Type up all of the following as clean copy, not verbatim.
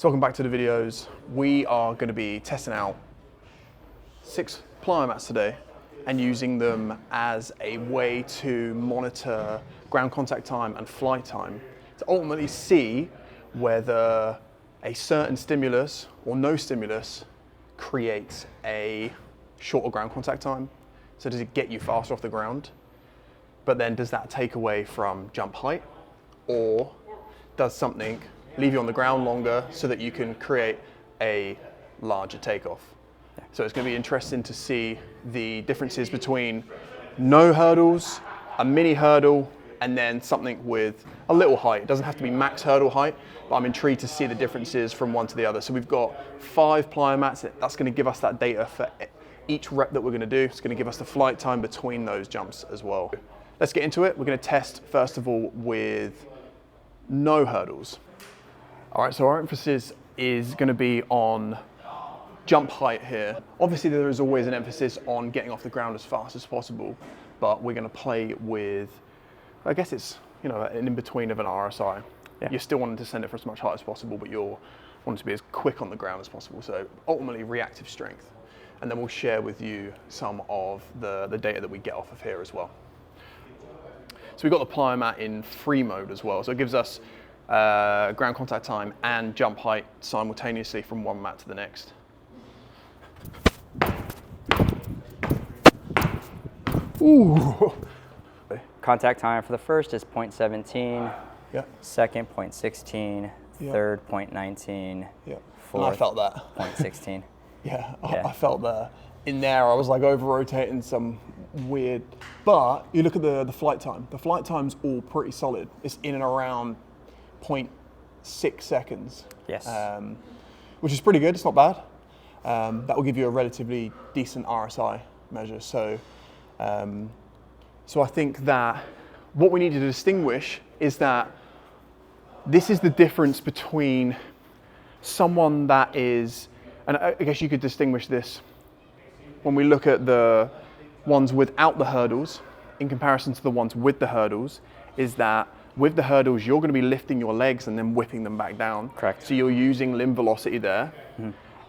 So welcome back to the videos. We are going to be testing out 6 Plyomats today and using them as a way to monitor ground contact time and flight time to ultimately see whether a certain stimulus or no stimulus creates a shorter ground contact time. So does it get you faster off the ground? But then does that take away from jump height, or does something leave you on the ground longer so that you can create a larger takeoff? So it's going to be interesting to see the differences between no hurdles, a mini hurdle, and then something with a little height. It doesn't have to be max hurdle height, but I'm intrigued to see the differences from one to the other. So we've got 5 Plyomats. That's going to give us that data for each rep that we're going to do. It's going to give us the flight time between those jumps as well. Let's get into it. We're going to test, first of all, with no hurdles. All right, so our emphasis is going to be on jump height here. Obviously, there is always an emphasis on getting off the ground as fast as possible, but we're going to play with, I guess it's, you know, an in-between of an RSI. Yeah. You're still wanting to send it for as much height as possible, but you're wanting to be as quick on the ground as possible. So ultimately, reactive strength. And then we'll share with you some of the data that we get off of here as well. So we've got the Plyomat in free mode as well. So it gives us ground contact time and jump height simultaneously from one mat to the next. Ooh. Contact time for the first is 0.17, Yeah. second 0.16, Yeah. third 0.19, Yeah. fourth And I felt that. 0.16. Yeah, Yeah. I felt that. In there, I was like over-rotating some weird, but you look at the flight time. The flight time's all pretty solid. It's in and around 0.6 seconds. Yes. Which is pretty good, it's not bad. That will give you a relatively decent RSI measure. So I think that what we need to distinguish is that this is the difference between someone that is, and I guess you could distinguish this when we look at the ones without the hurdles in comparison to the ones with the hurdles, is that with the hurdles, you're going to be lifting your legs and then whipping them back down. Correct. So you're using limb velocity there,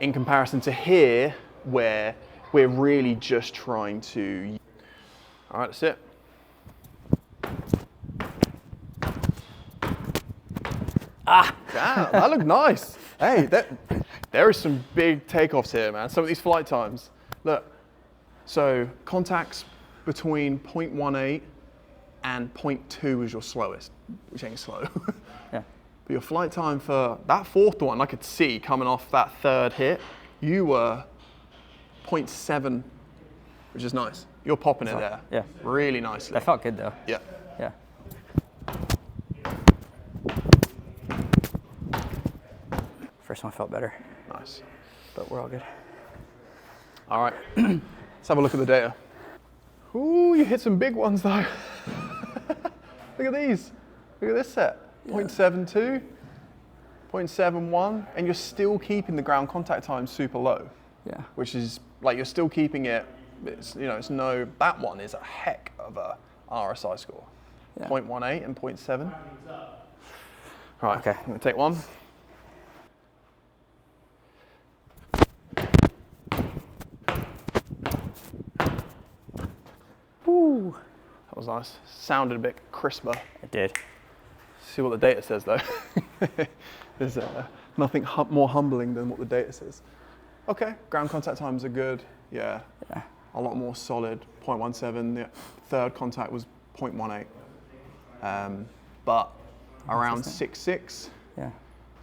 in comparison to here, where we're really just trying to... All right, that's it. Ah! Damn, that looked nice. Hey, there is some big takeoffs here, man. Some of these flight times. Look, so contacts between 0.18 and 0.2 is your slowest, which ain't slow. Yeah. But your flight time for that fourth one, I could see coming off that third hit, you were 0.7, which is nice. You're popping it there. Yeah. Really nicely. That felt good though. Yeah. Yeah. First one felt better, Nice. but we're all good. All right, let's have a look at the data. Ooh, you hit some big ones though. Look at these. Look at this set. 0.72, 0.71, and you're still keeping the ground contact time super low. Yeah. Which is like you're still keeping it. It's, you know, it's no. That one is a heck of a RSI score. Yeah. 0.18 and 0.7. Right. Okay. I'm gonna take one. Ooh. That was nice. Sounded a bit crisper. It did. See what the data says though. There's nothing more humbling than what the data says. Okay, ground contact times are good. Yeah, Yeah. a lot more solid. 0.17. The third contact was 0.18. But around 6.6, Yeah.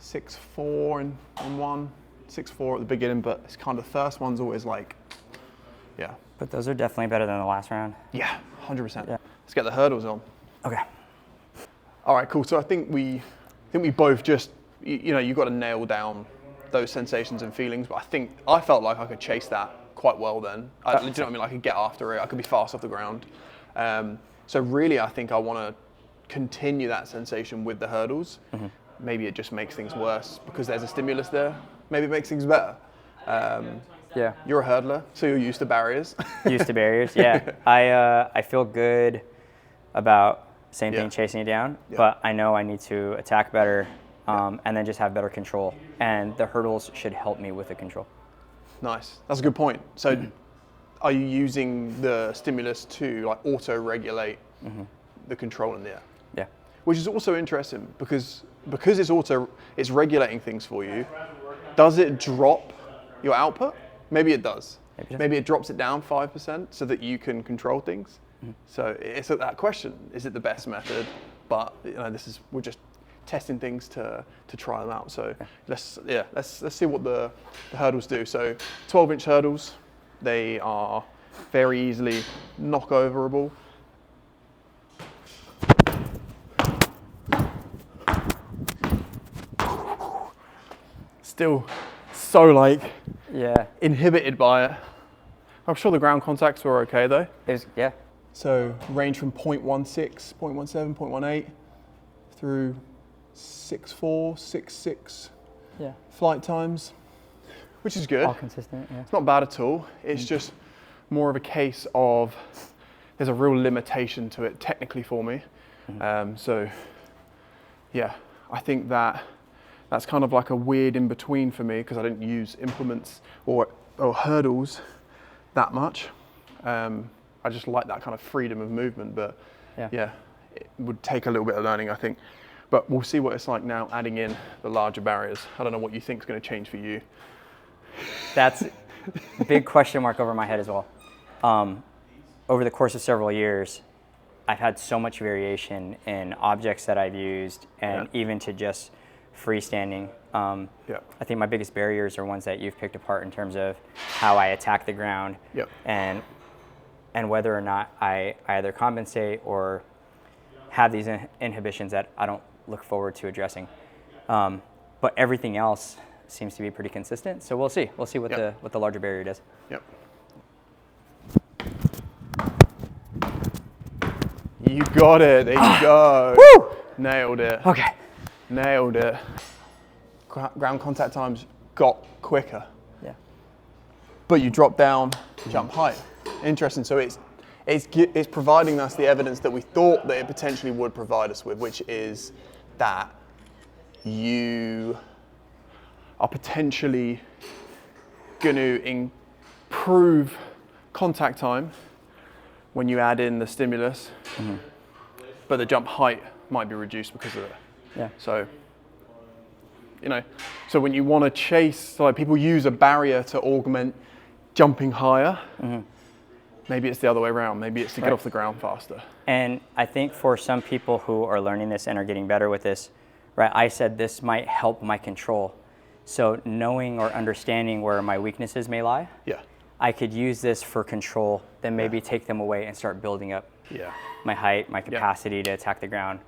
6.4 in one, 6.4 at the beginning. But it's kind of the first one's always like, yeah. But those are definitely better than the last round. Yeah, 100%. Yeah. Let's get the hurdles on. Okay. All right, cool. So I think we both just, you know, you got to nail down those sensations and feelings. But I felt like I could chase that quite well then. Do you know what I mean? I could get after it. I could be fast off the ground. So really, I think I want to continue that sensation with the hurdles. Maybe it just makes things worse because there's a stimulus there. Maybe it makes things better. Yeah. You're a hurdler, so you're used to barriers. Used to barriers, yeah. I feel good about same thing, chasing it down, but I know I need to attack better and then just have better control. And the hurdles should help me with the control. Nice. That's a good point. So are you using the stimulus to like auto-regulate the control in the air? Yeah. Which is also interesting because it's regulating things for you. Does it drop your output? Maybe it does. Maybe it drops it down 5% so that you can control things. So it's that question: is it the best method? But we're just testing things to try them out. So let's see what the hurdles do. So 12-inch hurdles, they are very easily knock-overable. Still so inhibited by it. I'm sure the ground contacts were okay though. Yeah. So range from 0.16, 0.17, 0.18 through 6.4, 6.6 flight times, which is good. All consistent, yeah. It's not bad at all. It's just more of a case of there's a real limitation to it technically for me. So yeah, I think that's kind of like a weird in between for me because I didn't use implements or hurdles that much. I just like that kind of freedom of movement, but yeah, it would take a little bit of learning, I think. But we'll see what it's like now adding in the larger barriers. I don't know what you think is going to change for you. That's a big question mark over my head as well. Over the course of several years, I've had so much variation in objects that I've used and even to just freestanding. I think my biggest barriers are ones that you've picked apart in terms of how I attack the ground and whether or not I either compensate or have these inhibitions that I don't look forward to addressing. But everything else seems to be pretty consistent. So we'll see. We'll see what the larger barrier does. Yep. You got it. There you go. Woo! Nailed it. Okay. Nailed it. Ground contact times got quicker. Yeah. But you drop down, jump height. Interesting. So it's providing us the evidence that we thought that it potentially would provide us with, which is that you are potentially going to improve contact time when you add in the stimulus, but the jump height might be reduced because of it. Yeah. So, so when you want to chase, so like people use a barrier to augment jumping higher. Maybe it's the other way around. Maybe it's to get off the ground faster. And I think for some people who are learning this and are getting better with this, right, I said this might help my control. So knowing or understanding where my weaknesses may lie, I could use this for control, then maybe take them away and start building up my height, my capacity to attack the ground.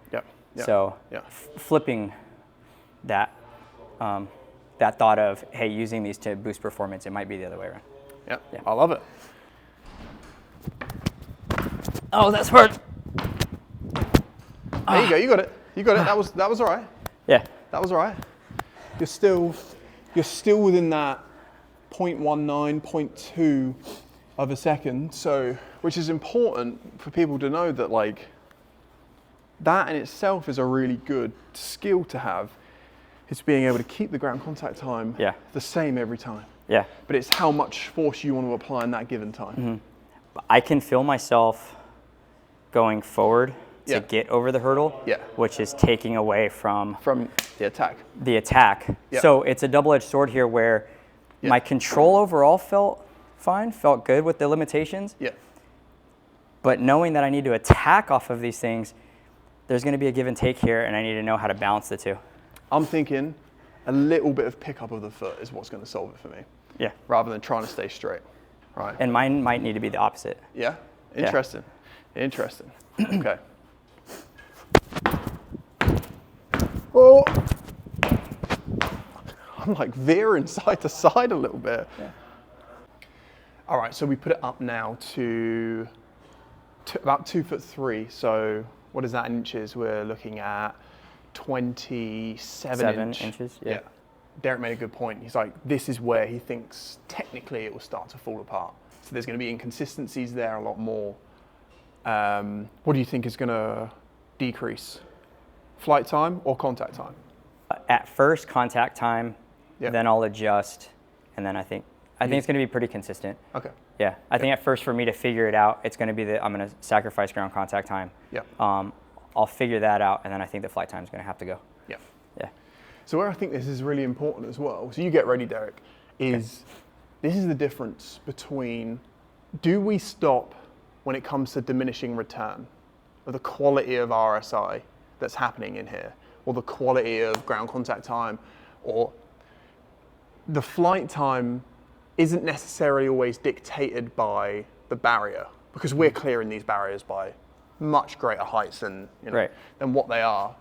So flipping that that thought of, hey, using these to boost performance, it might be the other way around. Yeah. I love it. Oh, that's hurt. There you go. You got it. You got it. That was all right. Yeah. That was all right. You're still within that 0.19, 0.2 of a second. So, which is important for people to know that like that in itself is a really good skill to have. It's being able to keep the ground contact time the same every time. Yeah. But it's how much force you want to apply in that given time. I can feel myself going forward to get over the hurdle, which is taking away from the attack. So it's a double-edged sword here where my control overall felt fine, felt good with the limitations. But knowing that I need to attack off of these things, there's going to be a give and take here, and I need to know how to balance the two. I'm thinking a little bit of pickup of the foot is what's going to solve it for me. Rather than trying to stay straight. Right. And mine might need to be the opposite. Yeah. Interesting. Interesting. Okay. Oh, I'm like veering side to side a little bit. All right, so we put it up now to about 2'3". So what is that in inches? We're looking at 27 inches. Derek made a good point. He's like, this is where he thinks technically it will start to fall apart. So there's going to be inconsistencies there a lot more. What do you think is going to decrease? Flight time or contact time? At first, contact time, Yeah. then I'll adjust, and then I think it's going to be pretty consistent. Okay. Yeah, I think at first for me to figure it out, it's going to be that I'm going to sacrifice ground contact time. Yeah. I'll figure that out, and then I think the flight time is going to have to go. Yeah. Yeah. So where I think this is really important as well, so you get ready, Derek, is this is the difference between, do we stop when it comes to diminishing return of the quality of RSI that's happening in here, or the quality of ground contact time, or the flight time isn't necessarily always dictated by the barrier, because we're clearing these barriers by much greater heights than, than what they are.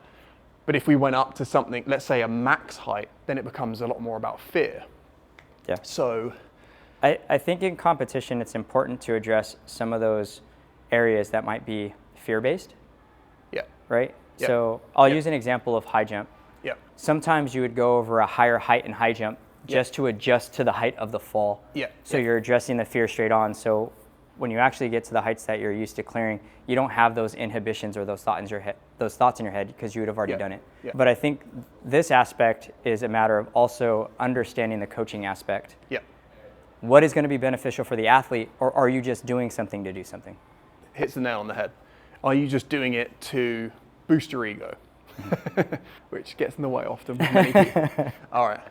But if we went up to something, let's say a max height, then it becomes a lot more about fear. Yeah. So I think in competition, it's important to address some of those areas that might be fear-based. Yeah. Right? Yeah. So I'll use an example of high jump. Yeah. Sometimes you would go over a higher height in high jump just to adjust to the height of the fall. Yeah. So you're addressing the fear straight on. So when you actually get to the heights that you're used to clearing, you don't have those inhibitions or those thoughts in your head because you would have already done it. Yeah. But I think this aspect is a matter of also understanding the coaching aspect. Yeah. What is going to be beneficial for the athlete, or are you just doing something to do something? Hits the nail on the head. Are you just doing it to boost your ego? Which gets in the way often with many people. All right.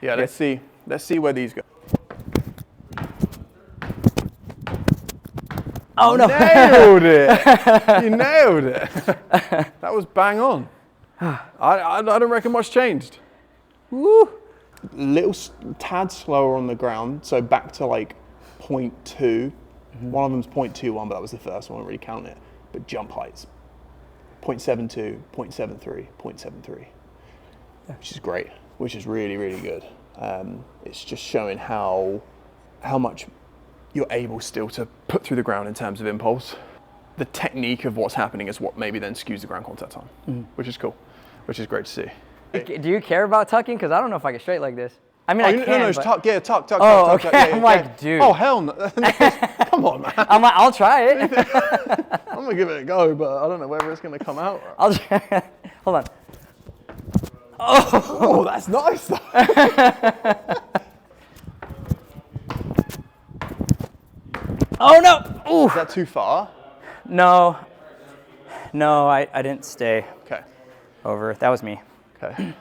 Yeah, let's see where these go. Oh no! Nailed it! You nailed it. That was bang on. I don't reckon much changed. Woo! Little tad slower on the ground, so back to like 0.2. One of them's 0.21, but that was the first one. I don't really count it. But jump heights, 0.72, 0.73, 0.73, which is great, which is really, really good. It's just showing how much you're able still to put through the ground in terms of impulse. The technique of what's happening is what maybe then skews the ground contact time, which is cool, which is great to see. Do you care about tucking? Because I don't know if I can straight like this. I mean, I can. No, but... tuck, yeah, tuck. Oh, tuck, okay. Yeah, I'm like, dude. Oh, hell no. Come on, man. I'm like, I'll try it. I'm going to give it a go, but I don't know whether it's going to come out. I'll try. Hold on. Oh, that's nice, though. Oh, no. Ooh. Is that too far? No, I didn't stay Okay. over. That was me. Okay.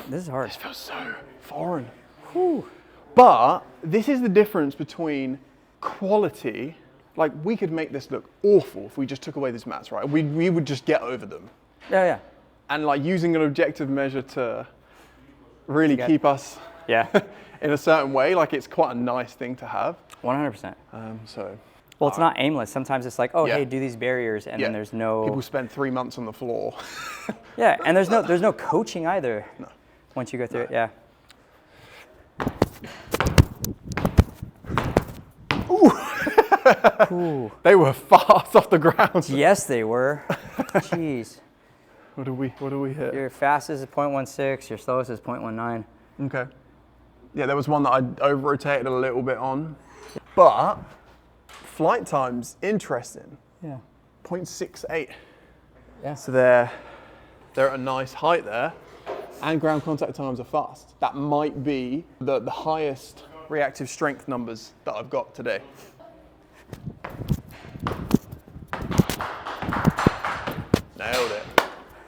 This is hard. This feels so foreign. Whew. But this is the difference between quality. Like, we could make this look awful if we just took away these mats, right? We would just get over them. Yeah. And like using an objective measure to really keep us in a certain way, like it's quite a nice thing to have. 100%. Well, it's not aimless. Sometimes it's like, hey, do these barriers, and then there's no. People spend 3 months on the floor. Yeah, and there's no coaching either. No. Once you go through it, yeah. Ooh. They were fast off the ground. Yes, they were. Jeez. What do we hit? Your fastest is 0.16. Your slowest is 0.19. Okay. Yeah, there was one that I over-rotated a little bit on, but flight time's interesting. Yeah. 0.68. Yeah. So they're at a nice height there, and ground contact times are fast. That might be the highest reactive strength numbers that I've got today.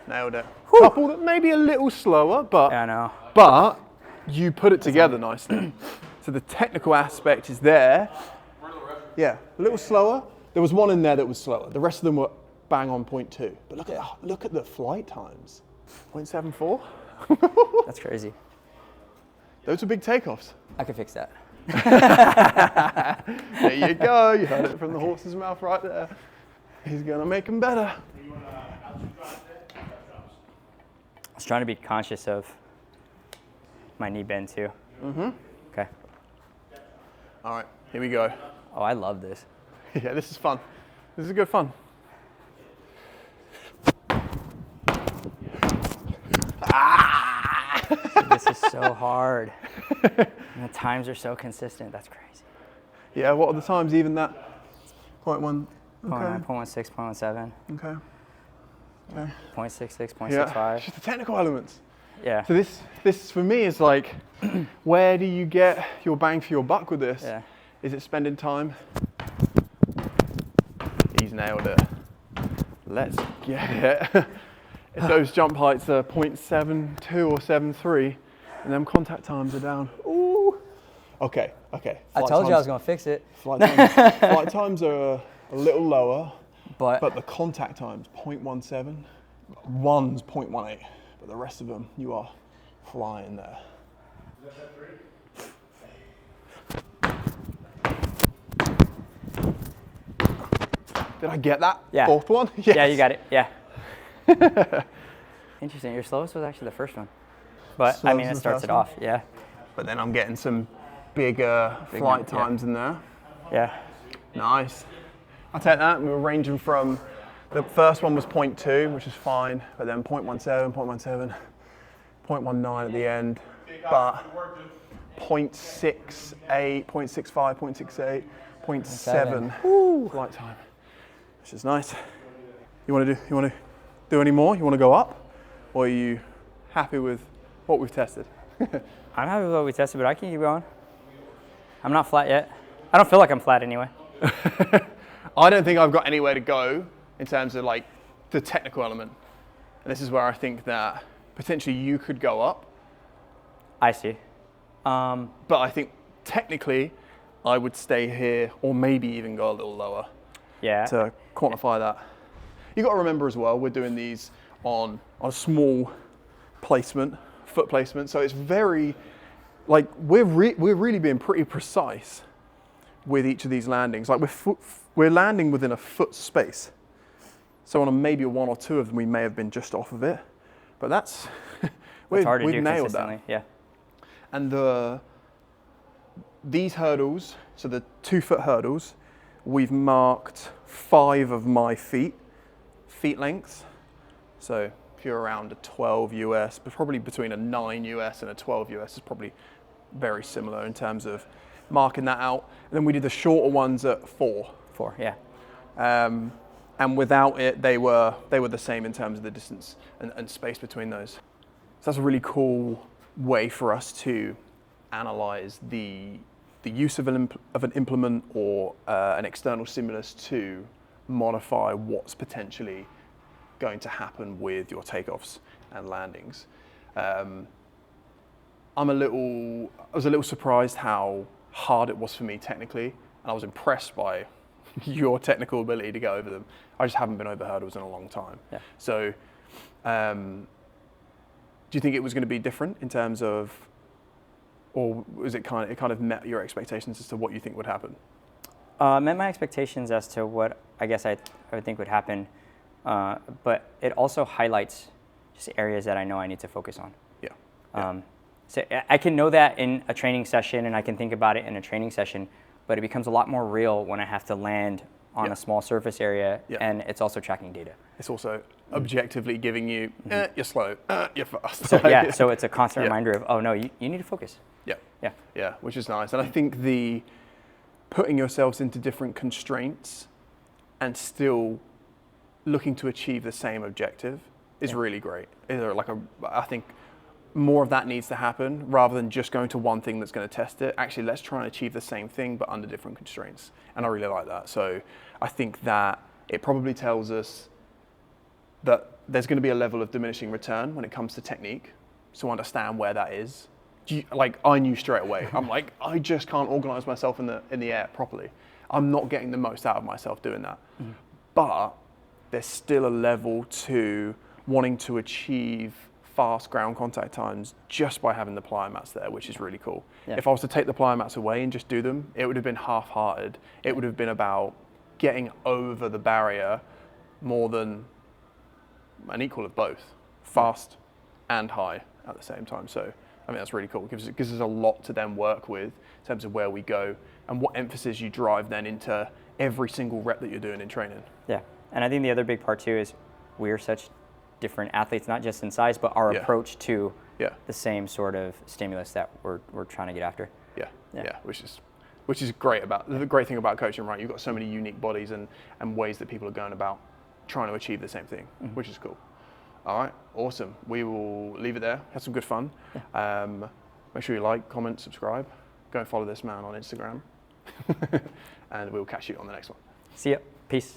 Nailed it. Whew. Couple that maybe a little slower, but yeah, I know. But you put it together nicely. So the technical aspect is there. Yeah, a little slower. There was one in there that was slower. The rest of them were bang on 0.2. But look at the flight times. 0.74. That's crazy. Those are big takeoffs. I can fix that. There you go. You heard it from the horse's mouth right there. He's gonna make them better. I was trying to be conscious of my knee bend too. Okay. All right, here we go. Oh, I love this. Yeah, this is fun. This is good fun. Dude, this is so hard. And the times are so consistent. That's crazy. Yeah, what are the times even that? 0.1. Okay. 0.16, 0.17. Okay. 0.66, 0.65. Yeah, it's just the technical elements. Yeah. So this for me is like, where do you get your bang for your buck with this? Yeah. Is it spending time? He's nailed it. Let's get it. If those jump heights are 0.72 or 0.73, and them contact times are down. Ooh. Okay. I told you I was going to fix it. Flight times are a little lower, but the contact times 0.17, one's 0.18, but the rest of them you are flying there. Did I get that? Yeah. Fourth one? Yes. Yeah, you got it. Yeah. Interesting. Your slowest was actually the first one, but I mean, it starts it off. Yeah. But then I'm getting some bigger flight times in there. Yeah. Nice. I'll take that. We were ranging from, the first one was 0.2, which is fine, but then 0.17, 0.17, 0.19 at the end, but 0.68, 0.65, 0.68, 0.7 flight time, which is nice. You want to do any more? You want to go up, or are you happy with what we've tested? I'm happy with what we tested, but I can keep going. I'm not flat yet. I don't feel like I'm flat anyway. I don't think I've got anywhere to go in terms of like the technical element. And this is where I think that potentially you could go up. I see. But I think technically I would stay here or maybe even go a little lower to quantify that. You got to remember as well, we're doing these on a small placement, foot placement. So it's very, like we're really being pretty precise with each of these landings. Like we're landing within a foot space. So on maybe one or two of them, we may have been just off of it, but that's we've nailed that. Yeah. And these hurdles, so the 2 foot hurdles, we've marked 5 of my feet lengths. So if you're around a 12 US, but probably between a 9 US and a 12 US is probably very similar in terms of marking that out. And then we did the shorter ones at 4. 4, yeah. And without it, they were the same in terms of the distance and space between those. So that's a really cool way for us to analyze the use of an implement or an external stimulus to modify what's potentially going to happen with your takeoffs and landings. I was a little surprised how hard it was for me technically, and I was impressed by your technical ability to go over them. I just haven't been over hurdles in a long time. Yeah. So, do you think it was going to be different in terms of, or was it kind of met your expectations as to what you think would happen? Met my expectations as to what I guess I would think would happen, but it also highlights just areas that I know I need to focus on. Yeah. So I can know that in a training session, and I can think about it in a training session, but it becomes a lot more real when I have to land on a small surface area, and it's also tracking data. It's also objectively giving you, you're slow, you're fast. So, so it's a constant reminder of, oh no, you need to focus. Yeah, which is nice. And I think the putting yourselves into different constraints and still looking to achieve the same objective is really great. I think more of that needs to happen rather than just going to one thing that's going to test it. Actually, let's try and achieve the same thing but under different constraints. And I really like that. So I think that it probably tells us that there's going to be a level of diminishing return when it comes to technique. So understand where that is. I knew straight away. I'm like, I just can't organize myself in the air properly. I'm not getting the most out of myself doing that. But there's still a level to wanting to achieve fast ground contact times just by having the Plyomats there, which is really cool. Yeah. If I was to take the Plyomats away and just do them, it would have been half-hearted. It would have been about getting over the barrier more than an equal of both, fast and high at the same time. So I mean, that's really cool. It gives us a lot to then work with in terms of where we go and what emphasis you drive then into every single rep that you're doing in training. Yeah, and I think the other big part too is we're such different athletes, not just in size, but our approach to the same sort of stimulus that we're trying to get after. Yeah, which is great about the great thing about coaching, right? You've got so many unique bodies and ways that people are going about trying to achieve the same thing, which is cool. All right, awesome. We will leave it there. Had some good fun. Make sure you like, comment, subscribe. Go and follow this man on Instagram. And we'll catch you on the next one. See ya. Peace.